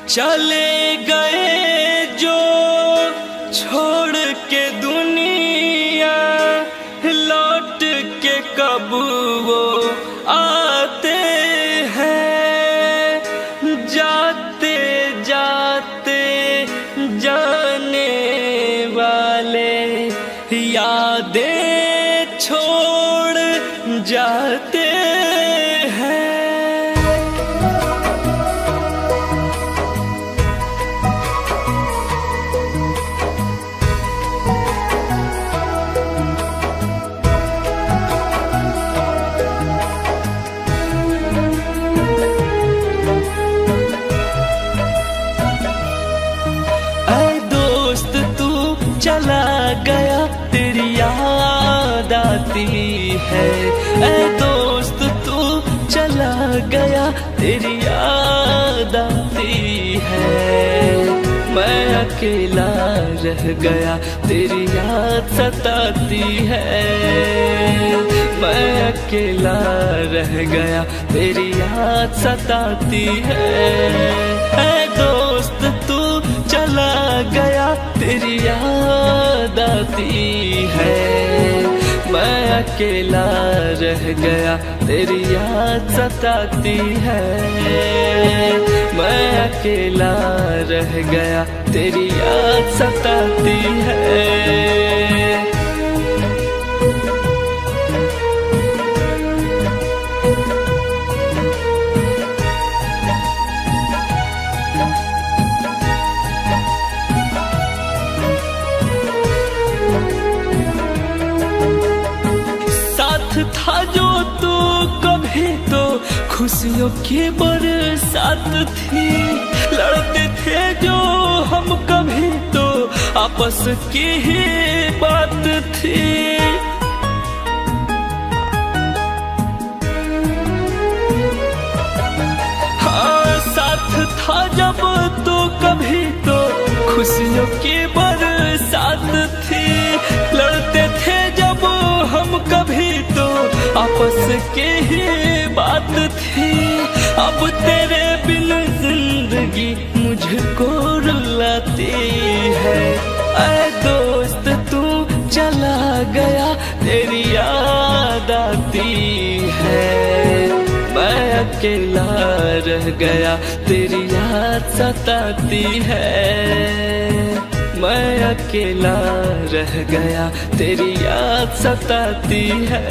चले गए जो छोड़ के दुनिया, लौट के कब वो आते हैं। जाते जाते जाने वाले यादें छोड़ जाते हैं। चला गया तेरी याद आती है, ऐ दोस्त तू चला गया तेरी याद आती है। मैं अकेला रह गया तेरी याद सताती है, मैं अकेला रह गया तेरी याद सताती है। ऐ दोस्त तू चला गया तेरी याद आती है, मैं अकेला रह गया तेरी याद सताती है। मैं अकेला रह गया तेरी याद सताती है। था जो तू कभी तो खुशियों की बरसात थी, लड़ते थे जो हम कभी तो आपस की ही बात थी। हाँ साथ था जब तो कभी तो खुशियों की बरसात थी, लड़ते थे जब हम कभी तो आपस के ही बात थी। अब तेरे बिन जिंदगी मुझको रुलाती है, ऐ दोस्त तू चला गया तेरी याद आती है। मैं अकेला रह गया तेरी याद सताती है, मैं अकेला रह गया तेरी याद सताती है।